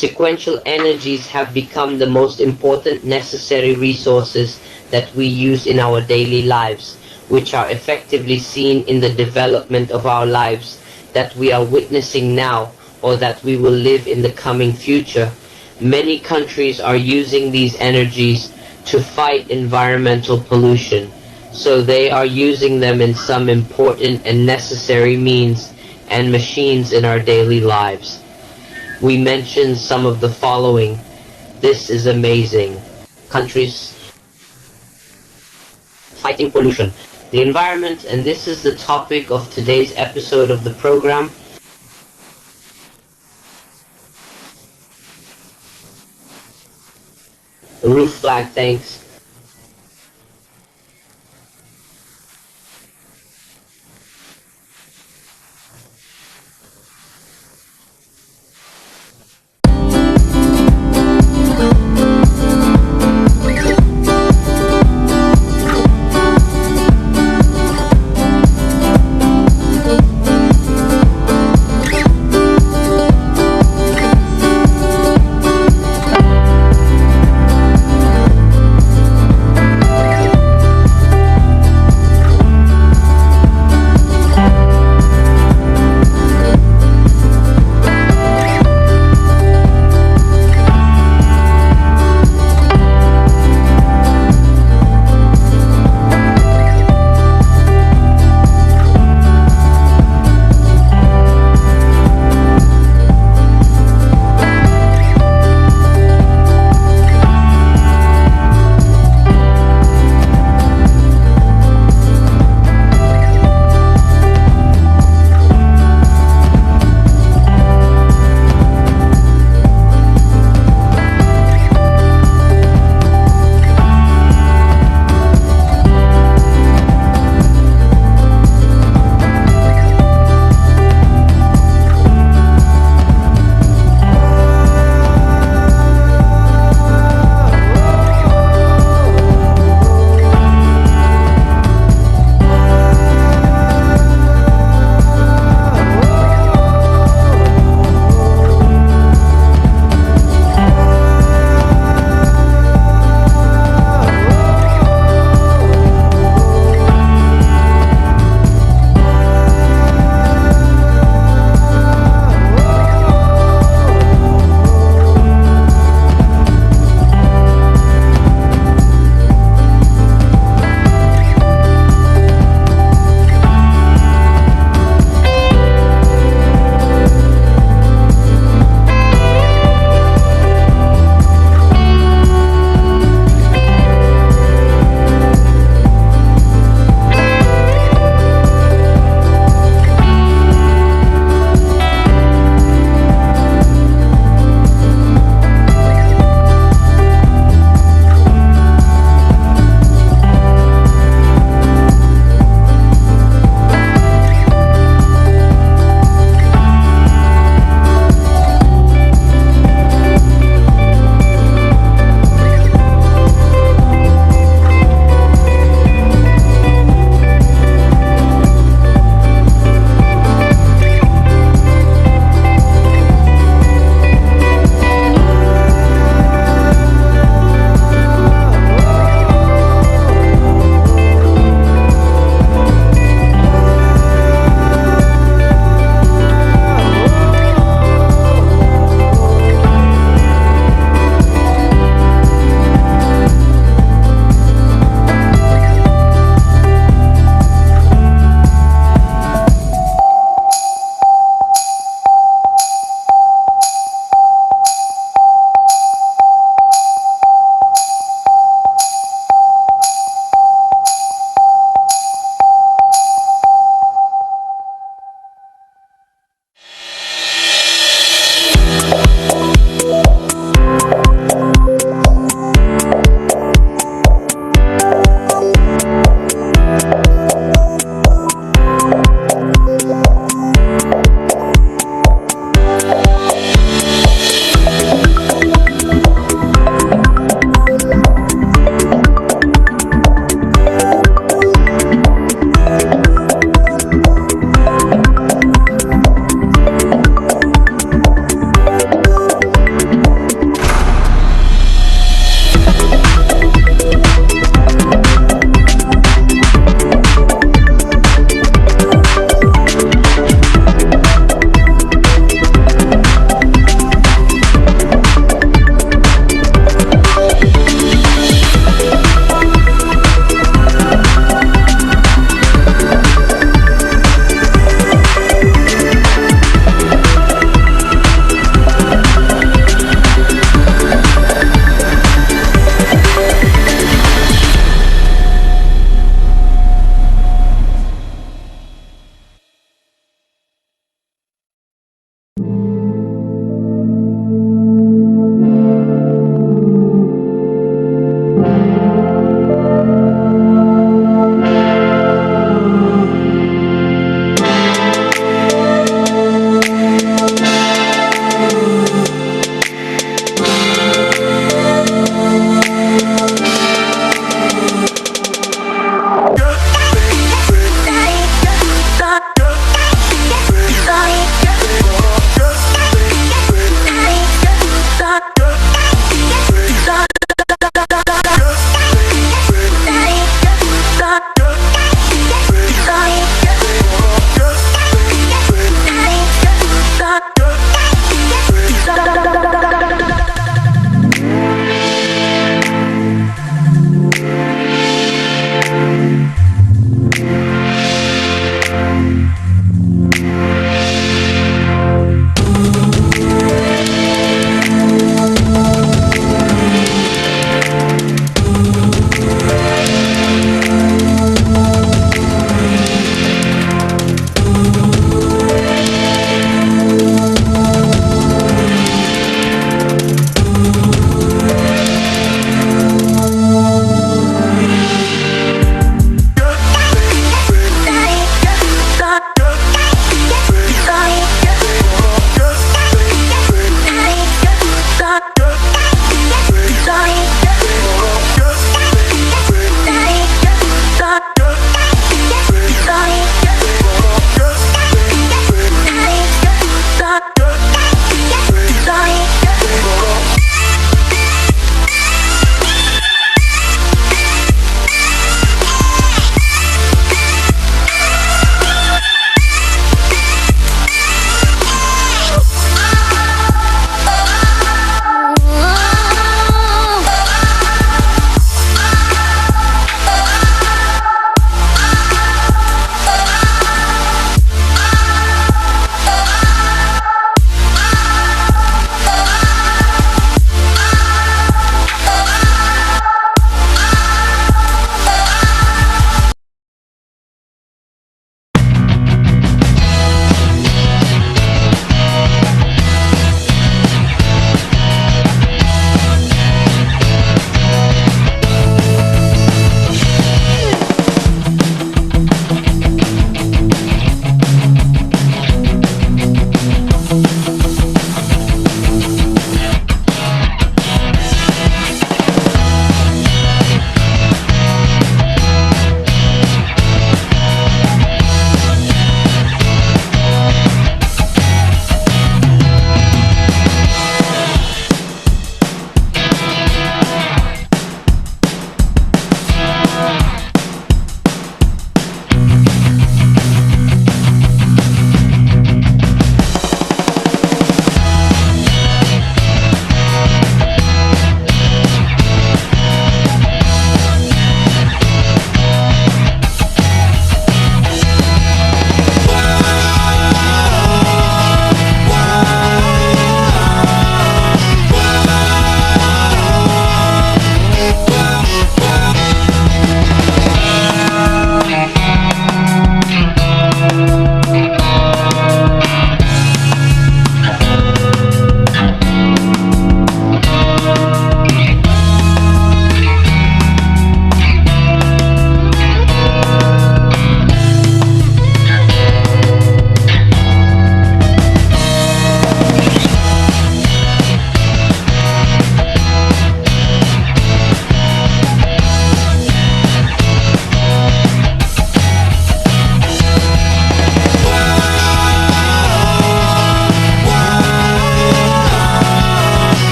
Sequential energies have become the most important necessary resources that we use in our daily lives, which are effectively seen in the development of our lives that we are witnessing now or that we will live in the coming future. Many countries are using these energies to fight environmental pollution, so they are using them in some important and necessary means and machines in our daily lives. We mentioned some of the following. This is amazing. Countries fighting pollution, the environment, and this is the topic of today's episode of the program. Roof flag, thanks.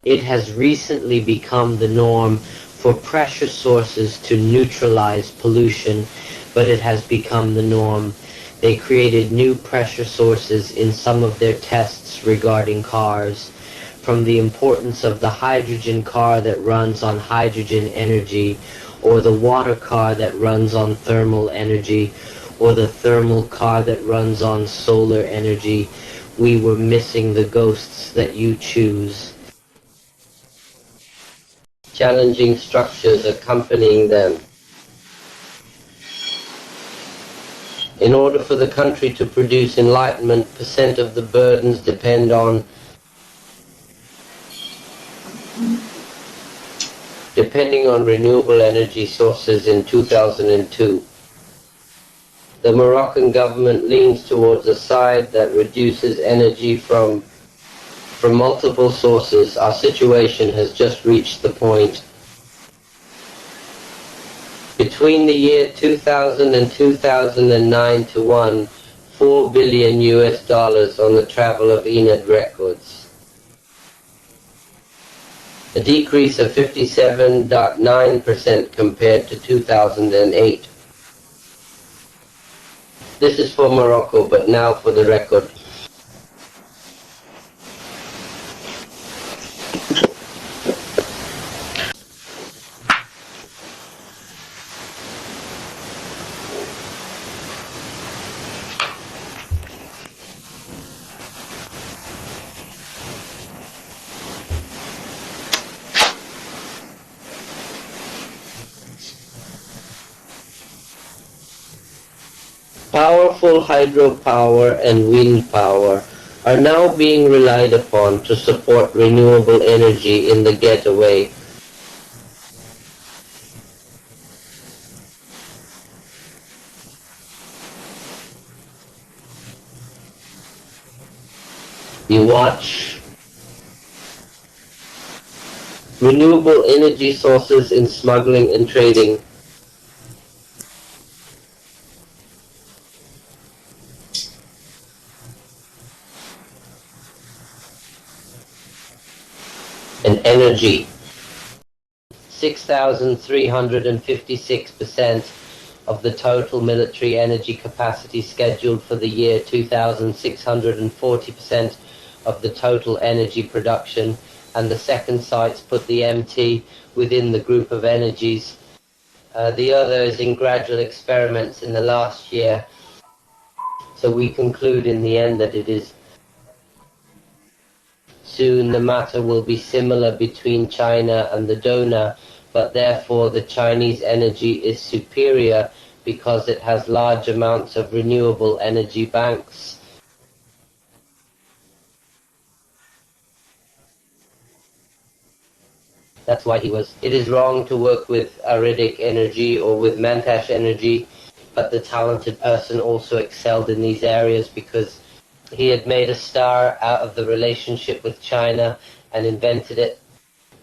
It has recently become the norm for pressure sources to neutralize pollution, but it has become the norm. They created new pressure sources in some of their tests regarding cars, from the importance of the hydrogen car that runs on hydrogen energy, or the water car that runs on thermal energy, or the thermal car that runs on solar energy. We were missing the ghosts that you choose. Challenging structures accompanying them. In order for the country to produce enlightenment, percent of the burdens depend on renewable energy sources in 2002. The Moroccan government leans towards a side that reduces energy from multiple sources. Our situation has just reached the point. Between the year 2000 and 2009 to 4 billion US dollars on the travel of Enid records. A decrease of 57.9% compared to 2008. This is for Morocco, but now for the record. Powerful hydropower and wind power are now being relied upon to support renewable energy in the getaway. You watch renewable energy sources in smuggling and trading. And energy. 6,356% of the total military energy capacity scheduled for the year 2,640% of the total energy production, and the second sites put the MT within the group of energies. The other is in gradual experiments in the last year. So we conclude in the end that it is soon the matter will be similar between China and the donor, but therefore the Chinese energy is superior because it has large amounts of renewable energy banks. That's why it is wrong to work with Aridic energy or with Mantash energy, but the talented person also excelled in these areas because he had made a star out of the relationship with China and invented it.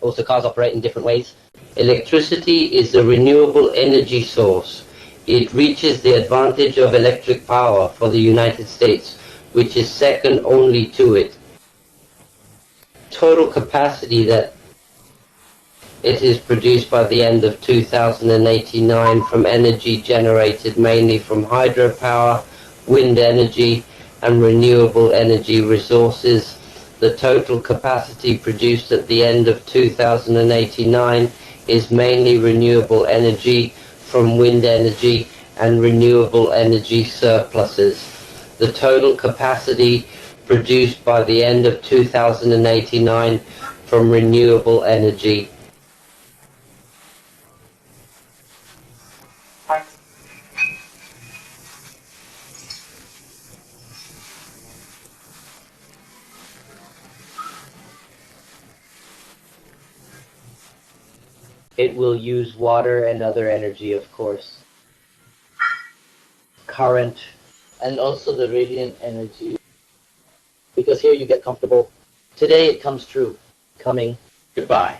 Also, cars operate in different ways. Electricity is a renewable energy source. It reaches the advantage of electric power for the United States, which is second only to it. Total capacity that it is produced by the end of 2089 from energy generated mainly from hydropower, wind energy, and renewable energy resources. The total capacity produced at the end of 2089 is mainly renewable energy from wind energy and renewable energy surpluses. The total capacity produced by the end of 2089 from renewable energy. It will use water and other energy, of course. Current, and also the radiant energy. Because here you get comfortable. Today it comes true. Coming. Goodbye.